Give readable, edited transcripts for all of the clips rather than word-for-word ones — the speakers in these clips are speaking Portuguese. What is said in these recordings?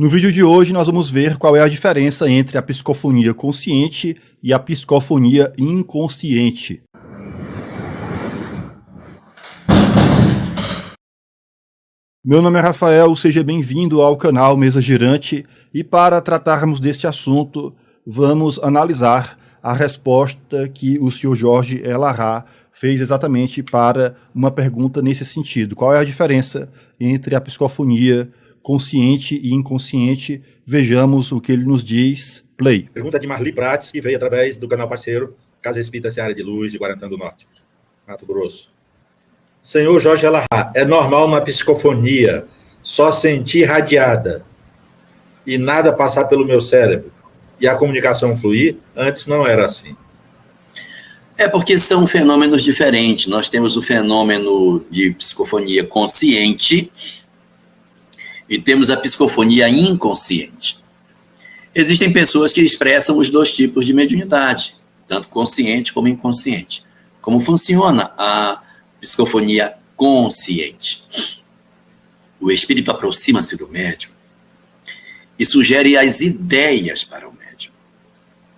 No vídeo de hoje nós vamos ver qual é a diferença entre a psicofonia consciente e a psicofonia inconsciente. Meu nome é Rafael, seja bem-vindo ao canal Mesa Girante e para tratarmos deste assunto vamos analisar a resposta que o Sr. Jorge Elarrat fez exatamente para uma pergunta nesse sentido. Qual é a diferença entre a psicofonia consciente e inconsciente? Vejamos o que ele nos diz. Play. Pergunta de Marli Prates, que veio através do canal parceiro Casa Espírita Seara de Luz, de Guarantã do Norte, Mato Grosso. Senhor Jorge Elarrat, é normal uma psicofonia só sentir radiada e nada passar pelo meu cérebro e a comunicação fluir? Antes não era assim. É porque são fenômenos diferentes. Nós temos o fenômeno de psicofonia consciente e temos a psicofonia inconsciente. Existem pessoas que expressam os dois tipos de mediunidade, tanto consciente como inconsciente. Como funciona a psicofonia consciente? O espírito aproxima-se do médium e sugere as ideias para o médium.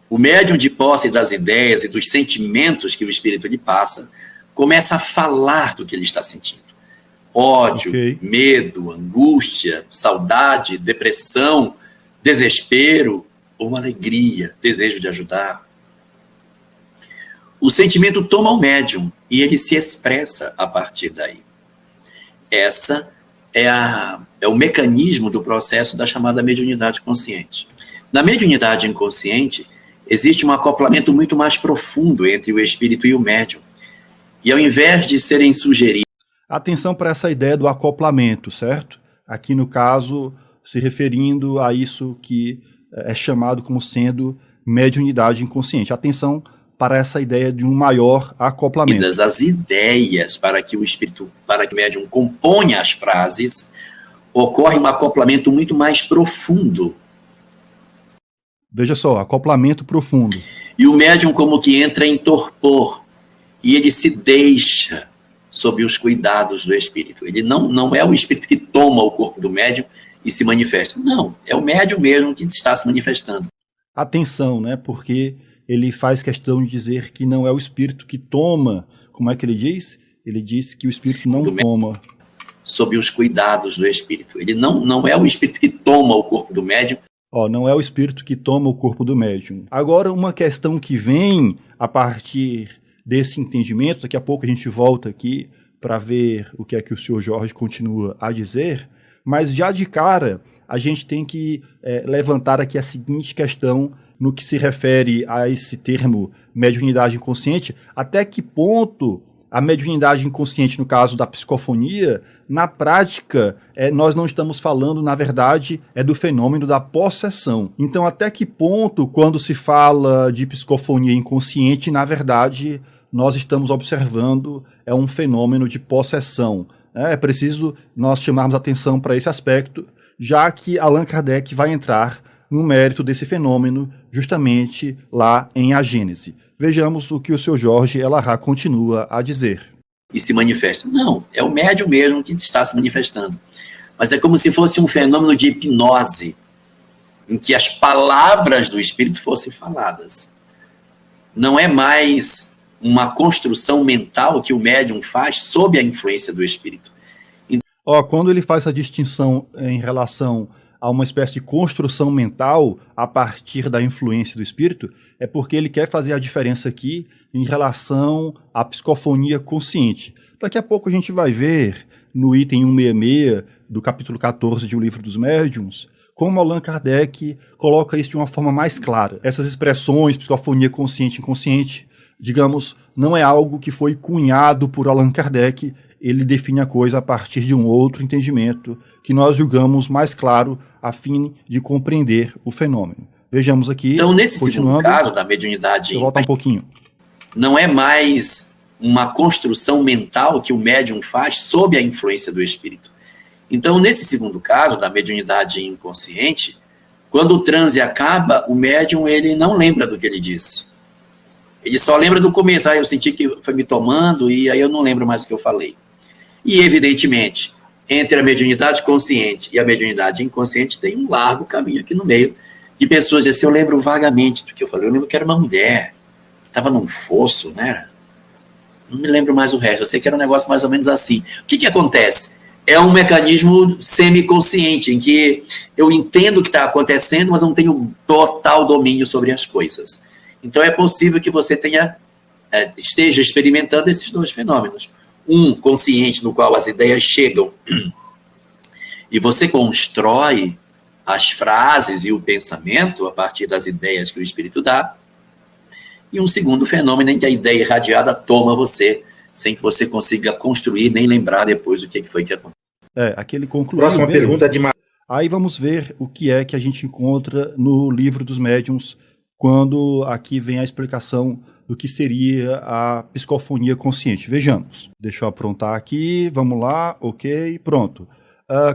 O médium, de posse das ideias e dos sentimentos que o espírito lhe passa, começa a falar do que ele está sentindo. Ódio, medo, angústia, saudade, depressão, desespero ou alegria, desejo de ajudar. O sentimento toma o médium e ele se expressa a partir daí. Essa é o mecanismo do processo da chamada mediunidade consciente. Na mediunidade inconsciente, existe um acoplamento muito mais profundo entre o espírito e o médium. E ao invés de serem sugeridos... Atenção para essa ideia do acoplamento, certo? Aqui no caso, se referindo a isso que é chamado como sendo mediunidade inconsciente. Atenção para essa ideia de um maior acoplamento. As ideias para que o espírito, para que o médium componha as frases, ocorre um acoplamento muito mais profundo. Veja só, acoplamento profundo. E o médium como que entra em torpor e ele se deixa sob os cuidados do espírito. Ele não é o espírito que toma o corpo do médium e se manifesta. Não, é o médium mesmo que está se manifestando. Atenção, né? Porque ele faz questão de dizer que não é o espírito que toma. Como é que ele diz? Ele diz que o espírito não toma. Sob os cuidados do espírito. Ele não é o espírito que toma o corpo do médium. Não é o espírito que toma o corpo do médium. Agora, uma questão que vem a partir desse entendimento, daqui a pouco a gente volta aqui para ver o que é que o Sr. Jorge continua a dizer, mas já de cara a gente tem que levantar aqui a seguinte questão no que se refere a esse termo mediunidade inconsciente: até que ponto a mediunidade inconsciente, no caso da psicofonia, na prática, nós não estamos falando, na verdade, do fenômeno da possessão. Então, até que ponto, quando se fala de psicofonia inconsciente, na verdade, nós estamos observando um fenômeno de possessão. É preciso nós chamarmos atenção para esse aspecto, já que Allan Kardec vai entrar no mérito desse fenômeno, justamente lá em A Gênese. Vejamos o que o Sr. Jorge Elarrat continua a dizer. E se manifesta. Não, é o médium mesmo que está se manifestando. Mas é como se fosse um fenômeno de hipnose, em que as palavras do espírito fossem faladas. Não é mais uma construção mental que o médium faz sob a influência do espírito. Quando ele faz essa distinção em relação a uma espécie de construção mental a partir da influência do espírito, é porque ele quer fazer a diferença aqui em relação à psicofonia consciente. Daqui a pouco a gente vai ver no item 166 do capítulo 14 de O Livro dos Médiuns, como Allan Kardec coloca isso de uma forma mais clara. Essas expressões, psicofonia consciente e inconsciente, digamos, não é algo que foi cunhado por Allan Kardec. Ele define a coisa a partir de um outro entendimento que nós julgamos mais claro a fim de compreender o fenômeno. Vejamos aqui. Então, nesse segundo caso da mediunidade, volta um pouquinho. Não é mais uma construção mental que o médium faz sob a influência do espírito. Então, nesse segundo caso da mediunidade inconsciente, quando o transe acaba, o médium ele não lembra do que ele disse. Ele só lembra do começo. Eu senti que foi me tomando e aí eu não lembro mais o que eu falei. E, evidentemente, Entre a mediunidade consciente e a mediunidade inconsciente tem um largo caminho aqui no meio de pessoas. Assim, eu lembro vagamente do que eu falei. Eu lembro que era uma mulher, estava num fosso, né? Não me lembro mais o resto. Eu sei que era um negócio mais ou menos assim. O que acontece? É um mecanismo semiconsciente, em que eu entendo o que está acontecendo, mas não tenho total domínio sobre as coisas. Então é possível que você esteja experimentando esses dois fenômenos. Um consciente, no qual as ideias chegam e você constrói as frases e o pensamento a partir das ideias que o espírito dá. E um segundo fenômeno em que a ideia irradiada toma você, sem que você consiga construir nem lembrar depois o que foi que aconteceu. Aquele concluiu. Próxima pergunta de Aí vamos ver o que é que a gente encontra no Livro dos Médiuns, quando aqui vem a explicação do que seria a psicofonia consciente. Vejamos. Deixa eu aprontar aqui, vamos lá, ok, pronto.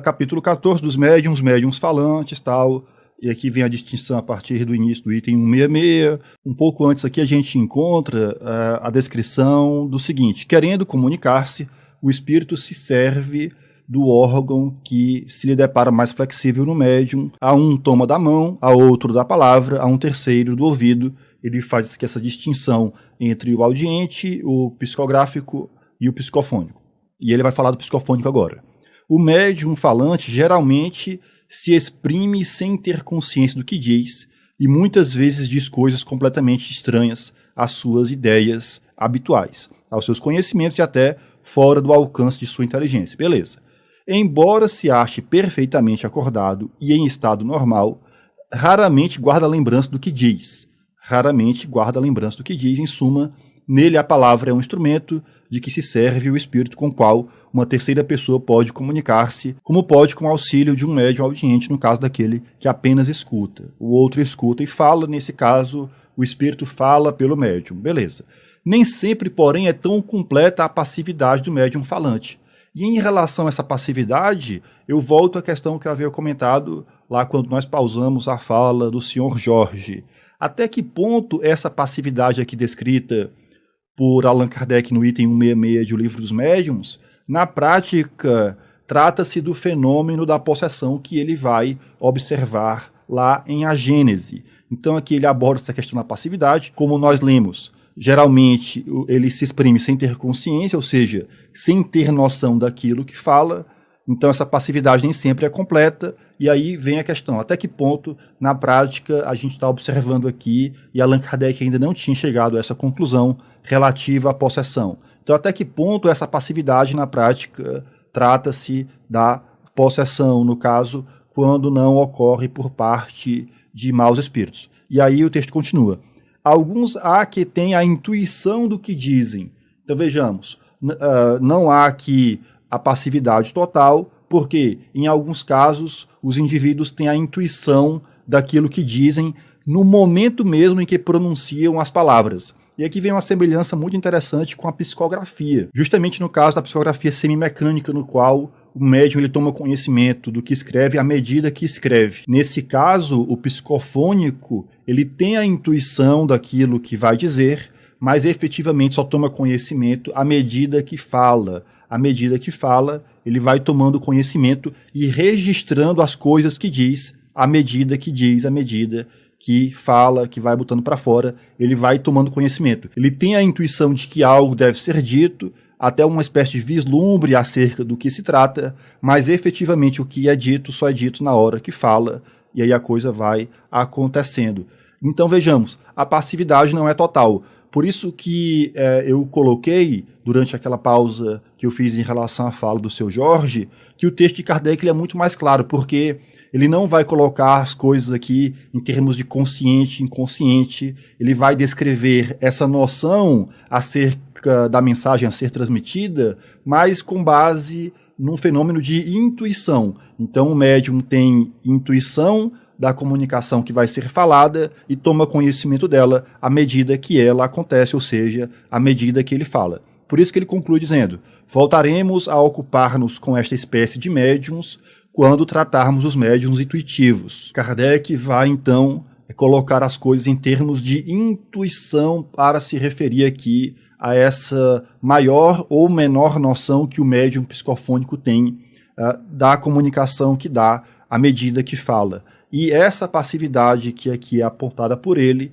Capítulo 14 dos médiuns, médiuns falantes, tal, e aqui vem a distinção a partir do início do item 166. Um pouco antes aqui a gente encontra a descrição do seguinte: querendo comunicar-se, o espírito se serve do órgão que se lhe depara mais flexível no médium. A um toma da mão, a outro da palavra, a um terceiro do ouvido. Ele faz aqui essa distinção entre o audiente, o psicográfico e o psicofônico. E ele vai falar do psicofônico agora. O médium falante geralmente se exprime sem ter consciência do que diz e muitas vezes diz coisas completamente estranhas às suas ideias habituais, aos seus conhecimentos e até fora do alcance de sua inteligência. Beleza. Embora se ache perfeitamente acordado e em estado normal, raramente guarda lembrança do que diz. Em suma, nele a palavra é um instrumento de que se serve o espírito com o qual uma terceira pessoa pode comunicar-se, como pode com o auxílio de um médium audiente, no caso daquele que apenas escuta. O outro escuta e fala, nesse caso, o espírito fala pelo médium. Beleza. Nem sempre, porém, é tão completa a passividade do médium falante. E em relação a essa passividade, eu volto à questão que eu havia comentado lá quando nós pausamos a fala do senhor Jorge. Até que ponto essa passividade aqui descrita por Allan Kardec no item 166 do Livro dos Médiuns, na prática, trata-se do fenômeno da possessão que ele vai observar lá em A Gênese. Então aqui ele aborda essa questão da passividade, como nós lemos. Geralmente ele se exprime sem ter consciência, ou seja, sem ter noção daquilo que fala. Então essa passividade nem sempre é completa, e aí vem a questão, até que ponto, na prática, a gente está observando aqui, e Allan Kardec ainda não tinha chegado a essa conclusão relativa à possessão. Então até que ponto essa passividade, na prática, trata-se da possessão, no caso, quando não ocorre por parte de maus espíritos. E aí o texto continua. Alguns há que têm a intuição do que dizem. Então vejamos, não há aqui a passividade total, porque em alguns casos os indivíduos têm a intuição daquilo que dizem no momento mesmo em que pronunciam as palavras. E aqui vem uma semelhança muito interessante com a psicografia, justamente no caso da psicografia semimecânica, no qual o médium ele toma conhecimento do que escreve à medida que escreve. Nesse caso, o psicofônico ele tem a intuição daquilo que vai dizer, mas efetivamente só toma conhecimento à medida que fala. À medida que fala, ele vai tomando conhecimento e registrando as coisas que diz, à medida que diz, à medida que fala, que vai botando para fora, ele vai tomando conhecimento. Ele tem a intuição de que algo deve ser dito, até uma espécie de vislumbre acerca do que se trata, mas efetivamente o que é dito só é dito na hora que fala, e aí a coisa vai acontecendo. Então vejamos, a passividade não é total. Por isso que eu coloquei, durante aquela pausa que eu fiz em relação à fala do seu Jorge, que o texto de Kardec ele é muito mais claro, porque ele não vai colocar as coisas aqui em termos de consciente, inconsciente, ele vai descrever essa noção acerca da mensagem a ser transmitida, mas com base num fenômeno de intuição. Então o médium tem intuição da comunicação que vai ser falada e toma conhecimento dela à medida que ela acontece, ou seja, à medida que ele fala. Por isso que ele conclui dizendo: voltaremos a ocupar-nos com esta espécie de médiums quando tratarmos os médiums intuitivos. Kardec vai, então, colocar as coisas em termos de intuição para se referir aqui a essa maior ou menor noção que o médium psicofônico tem da comunicação que dá à medida que fala. E essa passividade que aqui é apontada por ele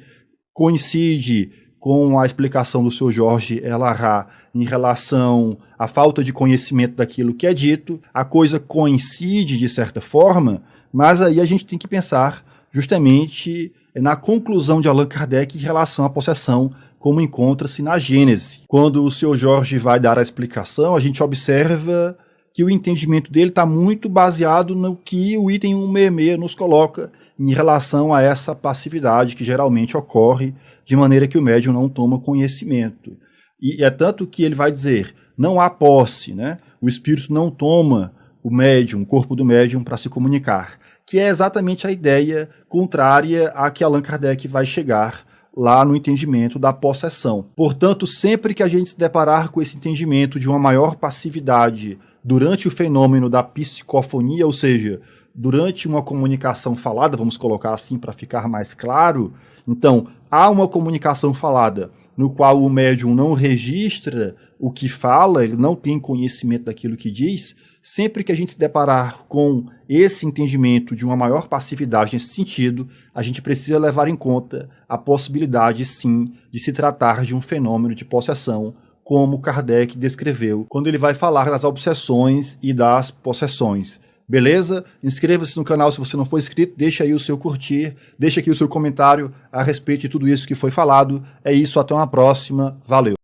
coincide com a explicação do Sr. Jorge Elarrat em relação à falta de conhecimento daquilo que é dito. A coisa coincide de certa forma, mas aí a gente tem que pensar justamente na conclusão de Allan Kardec em relação à possessão, como encontra-se na Gênese. Quando o Sr. Jorge vai dar a explicação, a gente observa que o entendimento dele está muito baseado no que o item 166 nos coloca em relação a essa passividade que geralmente ocorre de maneira que o médium não toma conhecimento. E é tanto que ele vai dizer, não há posse, né? O espírito não toma o médium, o corpo do médium para se comunicar, que é exatamente a ideia contrária à que Allan Kardec vai chegar lá no entendimento da possessão. Portanto, sempre que a gente se deparar com esse entendimento de uma maior passividade durante o fenômeno da psicofonia, ou seja, durante uma comunicação falada, vamos colocar assim para ficar mais claro, então, há uma comunicação falada no qual o médium não registra o que fala, ele não tem conhecimento daquilo que diz. Sempre que a gente se deparar com esse entendimento de uma maior passividade nesse sentido, a gente precisa levar em conta a possibilidade, sim, de se tratar de um fenômeno de possessão, como Kardec descreveu, quando ele vai falar das obsessões e das possessões. Beleza? Inscreva-se no canal se você não for inscrito, deixa aí o seu curtir, deixa aqui o seu comentário a respeito de tudo isso que foi falado. É isso, até uma próxima. Valeu!